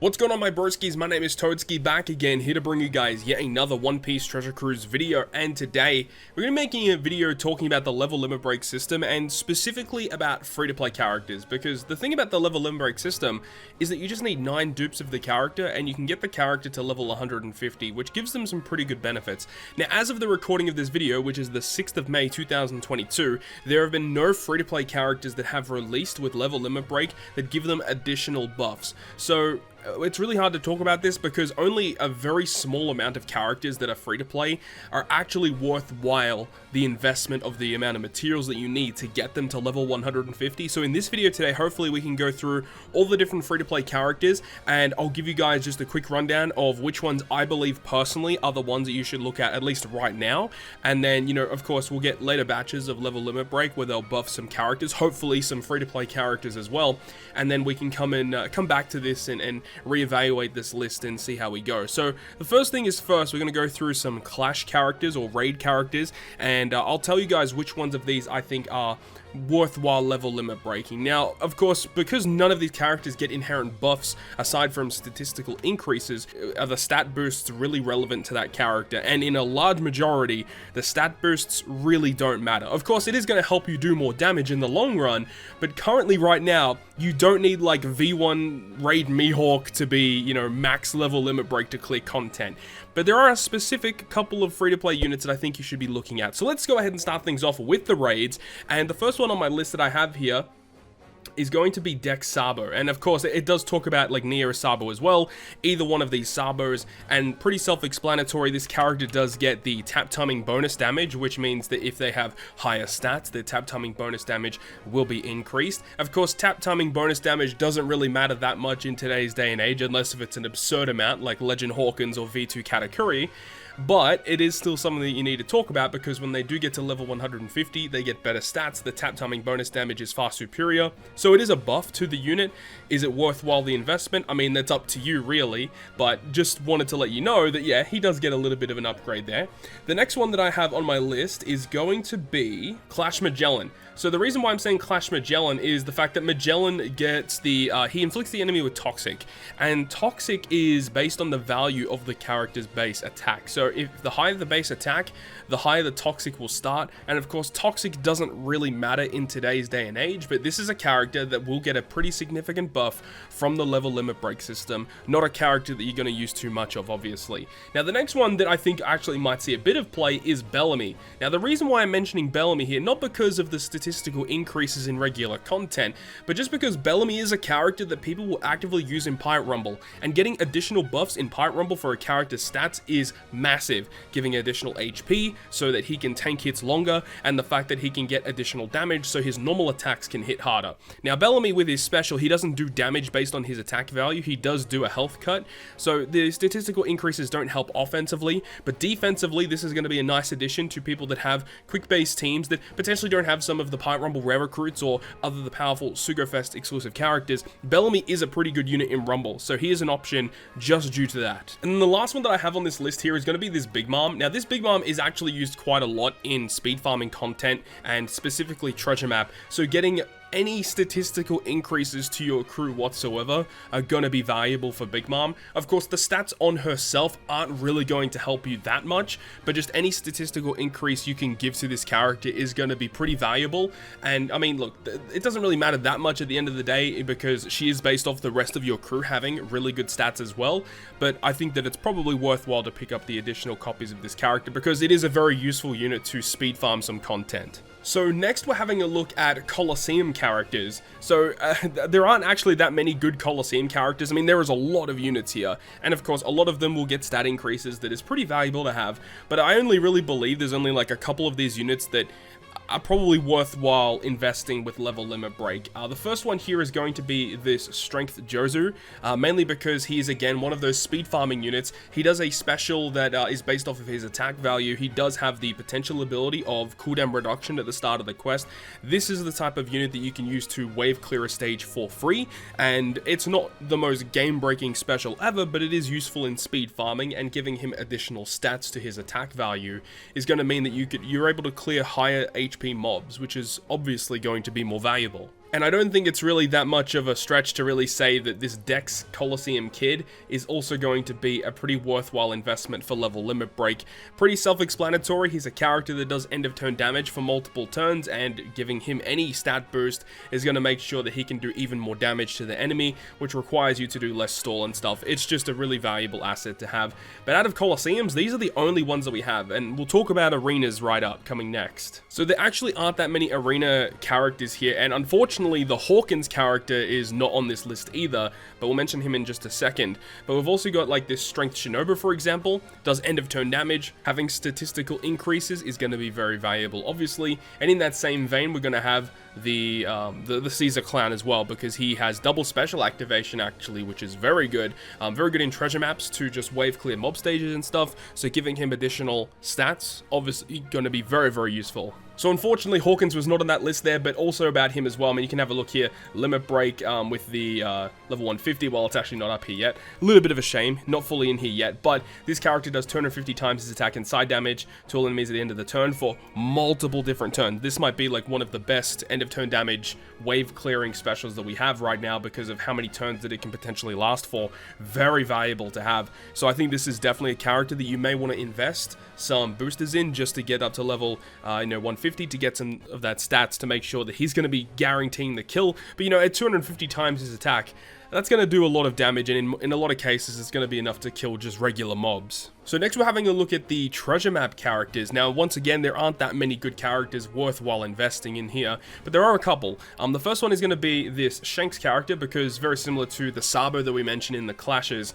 What's going on, my broskiis? My name is Toadskii, back again, here to bring you guys yet another One Piece Treasure Cruise video. And today we're going to be making a video talking about the level limit break system, and specifically about free-to-play characters, because the thing about the level limit break system is that you just need 9 dupes of the character and you can get the character to level 150, which gives them some pretty good benefits. Now, as of the recording of this video, which is the 6th of May 2022, there have been no free-to-play characters that have released with level limit break that give them additional buffs. So it's really hard to talk about this because only a very small amount of characters that are free to play are actually worthwhile the investment of the amount of materials that you need to get them to level 150. So in this video today, hopefully we can go through all the different free to play characters, and I'll give you guys just a quick rundown of which ones I believe personally are the ones that you should look at least right now. And then, you know, of course, we'll get later batches of level limit break where they'll buff some characters, hopefully some free to play characters as well. And then we can come back to this and reevaluate this list and see how we go. So the first thing is first, we're going to go through some Clash characters or raid characters, and I'll tell you guys which ones of these I think are worthwhile level limit breaking. Now, of course, because none of these characters get inherent buffs aside from statistical increases, are the stat boosts really relevant to that character, and in a large majority, the stat boosts really don't matter. Of course, it is going to help you do more damage in the long run, but currently right now, you don't need like V1 Raid Mihawk to be, you know, max level limit break to clear content. But there are a specific couple of free-to-play units that I think you should be looking at. So let's go ahead and start things off with the raids. And the first one on my list that I have here is going to be Deck Sabo, and of course it does talk about like Neo Sabo as well, either one of these Sabos, and pretty self-explanatory. This character does get the tap timing bonus damage, which means that if they have higher stats, their tap timing bonus damage will be increased. Of course, tap timing bonus damage doesn't really matter that much in today's day and age, unless if it's an absurd amount like Legend Hawkins or V2 Katakuri. But it is still something that you need to talk about, because when they do get to level 150, they get better stats. The tap timing bonus damage is far superior. So it is a buff to the unit. Is it worthwhile the investment? I mean, that's up to you really, but just wanted to let you know that yeah, he does get a little bit of an upgrade there. The next one that I have on my list is going to be Clash Magellan. So the reason why I'm saying Clash Magellan is the fact that Magellan gets the, he inflicts the enemy with Toxic, and Toxic is based on the value of the character's base attack. So if the higher the base attack, the higher the Toxic will start, and of course Toxic doesn't really matter in today's day and age, but this is a character that will get a pretty significant buff from the level limit break system, not a character that you're going to use too much of, obviously. Now the next one that I think actually might see a bit of play is Bellamy. Now the reason why I'm mentioning Bellamy here, not because of the statistical increases in regular content, but just because Bellamy is a character that people will actively use in Pirate Rumble, and getting additional buffs in Pirate Rumble for a character's stats is massive, giving additional HP so that he can tank hits longer, and the fact that he can get additional damage so his normal attacks can hit harder. Now Bellamy with his special, he doesn't do damage based on his attack value, he does do a health cut, so the statistical increases don't help offensively, but defensively this is going to be a nice addition to people that have quick base teams that potentially don't have some of the Pirate Rumble rare recruits or other the powerful Sugofest exclusive characters. Bellamy is a pretty good unit in Rumble, so he is an option just due to that. And then the last one that I have on this list here is going to be this Big Mom. Now this Big Mom is actually used quite a lot in speed farming content and specifically treasure map, so getting any statistical increases to your crew whatsoever are going to be valuable for Big Mom. Of course, the stats on herself aren't really going to help you that much, but just any statistical increase you can give to this character is going to be pretty valuable. And I mean, look, it doesn't really matter that much at the end of the day, because she is based off the rest of your crew having really good stats as well. But I think that it's probably worthwhile to pick up the additional copies of this character, because it is a very useful unit to speed farm some content. So next we're having a look at Coliseum characters. So there aren't actually that many good Coliseum characters. I mean, there is a lot of units here, and of course a lot of them will get stat increases that is pretty valuable to have, but I only really believe there's only like a couple of these units that are probably worthwhile investing with level limit break. The first one here is going to be this Strength Jozu, mainly because he is again one of those speed farming units. He does a special that is based off of his attack value. He does have the potential ability of cooldown reduction at the start of the quest. This is the type of unit that you can use to wave clear a stage for free, and it's not the most game-breaking special ever, but it is useful in speed farming, and giving him additional stats to his attack value is going to mean that you're able to clear higher HP mobs, which is obviously going to be more valuable. And I don't think it's really that much of a stretch to really say that this Dex Coliseum kid is also going to be a pretty worthwhile investment for level limit break. Pretty self-explanatory. He's a character that does end of turn damage for multiple turns, and giving him any stat boost is going to make sure that he can do even more damage to the enemy, which requires you to do less stall and stuff. It's just a really valuable asset to have. But out of Coliseums, these are the only ones that we have, and we'll talk about arenas right up coming next. So there actually aren't that many arena characters here, and unfortunately the Hawkins character is not on this list either, but we'll mention him in just a second. But we've also got like this Strength Shinobu, for example, does end of turn damage. Having statistical increases is going to be very valuable, obviously. And in that same vein, we're going to have the Caesar Clown as well, because he has double special activation actually, which is very good. Very good in treasure maps to just wave clear mob stages and stuff, so giving him additional stats, obviously going to be very, very useful. So unfortunately, Hawkins was not on that list there, but also about him as well. I mean, you can have a look here. Limit break with the level 150. Well, it's actually not up here yet. A little bit of a shame, not fully in here yet. But this character does 250 times his attack and side damage to all enemies at the end of the turn for multiple different turns. This might be like one of the best end of turn damage wave clearing specials that we have right now because of how many turns that it can potentially last for. Very valuable to have. So I think this is definitely a character that you may want to invest some boosters in just to get up to level 150 to get some of that stats to make sure that he's going to be guaranteeing the kill. But at 250 times his attack, that's going to do a lot of damage, and in a lot of cases it's going to be enough to kill just regular mobs. So next we're having a look at the treasure map characters. Now once again, there aren't that many good characters worthwhile investing in here, but there are a couple. The first one is going to be this Shanks character, because very similar to the Sabo that we mentioned in the clashes,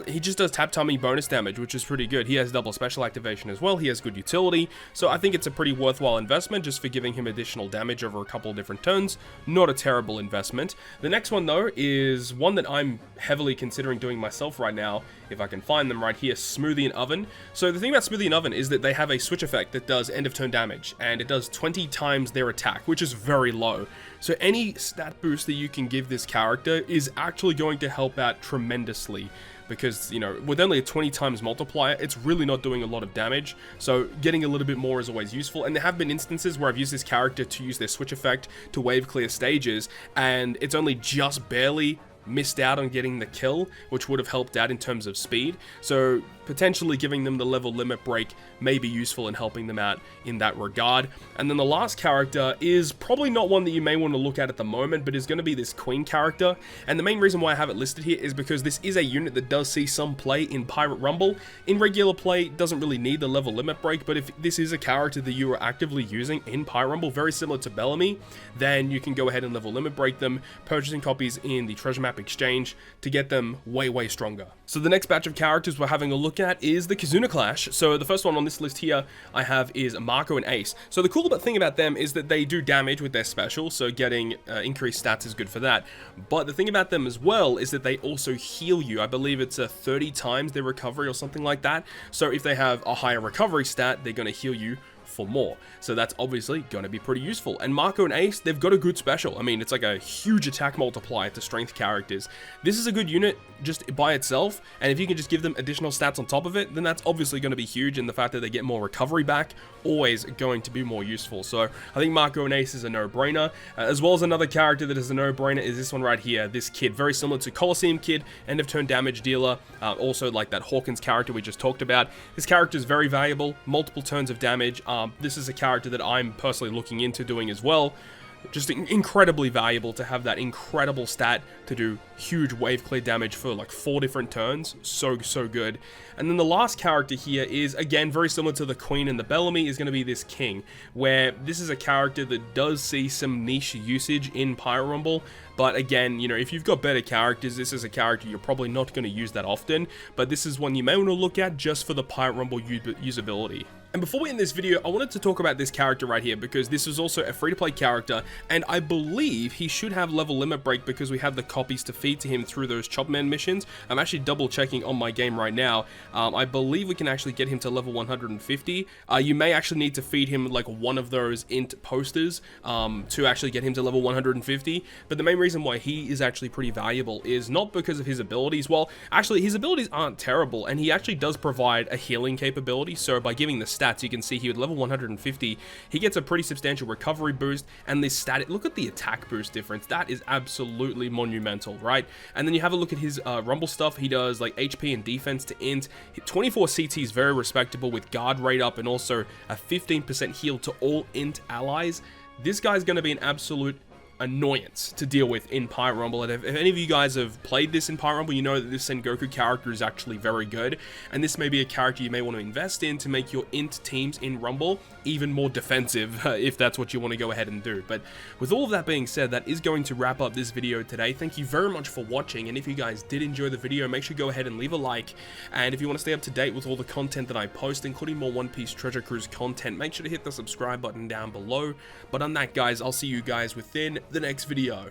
he just does tap tummy bonus damage, which is pretty good. He has double special activation as well. He has good utility, so I think it's a pretty worthwhile investment just for giving him additional damage over a couple of different turns. Not a terrible investment. The next one though is one that I'm heavily considering doing myself right now, if I can find them right here, Smoothie and Oven. So the thing about Smoothie and Oven is that they have a switch effect that does end of turn damage, and it does 20 times their attack, which is very low. So any stat boost that you can give this character is actually going to help out tremendously, because with only a 20 times multiplier, it's really not doing a lot of damage. So getting a little bit more is always useful, and there have been instances where I've used this character to use their switch effect to wave clear stages, and it's only just barely missed out on getting the kill, which would have helped out in terms of speed. So potentially giving them the level limit break may be useful in helping them out in that regard. And then the last character is probably not one that you may want to look at the moment, but is going to be this Queen character. And the main reason why I have it listed here is because this is a unit that does see some play in Pirate Rumble. In regular play, it doesn't really need the level limit break, but if this is a character that you are actively using in Pirate Rumble, very similar to Bellamy, then you can go ahead and level limit break them, purchasing copies in the treasure map exchange to get them way, way stronger. So the next batch of characters we're having a look at is the Kizuna Clash. So the first one on this list here I have is Marco and Ace. So the cool thing about them is that they do damage with their special, so getting increased stats is good for that. But the thing about them as well is that they also heal you. I believe it's 30 times their recovery or something like that. So if they have a higher recovery stat, they're going to heal you for more. So that's obviously going to be pretty useful. And Marco and Ace, they've got a good special. I mean, it's like a huge attack multiplier to strength characters. This is a good unit just by itself, and if you can just give them additional stats on top of it, then that's obviously going to be huge, and the fact that they get more recovery back, always going to be more useful. So I think Marco and Ace is a no-brainer. As well as another character that is a no-brainer is this one right here, this kid, very similar to Coliseum Kid, end of turn damage dealer, also like that Hawkins character we just talked about. This character is very valuable, multiple turns of damage. This is a character that I'm personally looking into doing as well. Just incredibly valuable to have that incredible stat to do huge wave clear damage for like 4 different turns. So good. And then the last character here is, again, very similar to the Queen and the Bellamy, is going to be this King, where this is a character that does see some niche usage in Pirate Rumble. But again, if you've got better characters, this is a character you're probably not going to use that often. But this is one you may want to look at just for the Pirate Rumble usability. And before we end this video, I wanted to talk about this character right here, because this is also a free-to-play character, and I believe he should have level limit break because we have the copies to feed to him through those Chopman missions. I'm actually double checking on my game right now. I believe we can actually get him to level 150. You may actually need to feed him like one of those int posters to actually get him to level 150. But the main reason reason why he is actually pretty valuable is not because of his abilities. Well, actually, his abilities aren't terrible, and he actually does provide a healing capability. So by giving the stats, you can see here at level 150, he gets a pretty substantial recovery boost, and this stat, look at the attack boost difference. That is absolutely monumental, right? And then you have a look at his rumble stuff. He does like HP and defense to int. 24 CT is very respectable with guard rate up, and also a 15% heal to all int allies. This guy's going to be an absolute annoyance to deal with in Pirate Rumble, and if any of you guys have played this in Pirate Rumble, you know that this Sengoku character is actually very good, and this may be a character you may want to invest in to make your int teams in Rumble even more defensive, if that's what you want to go ahead and do. But with all of that being said, that is going to wrap up this video today. Thank you very much for watching, and if you guys did enjoy the video, make sure you go ahead and leave a like, and if you want to stay up to date with all the content that I post, including more One Piece Treasure Cruise content, make sure to hit the subscribe button down below. But on that, guys, I'll see you guys within the next video.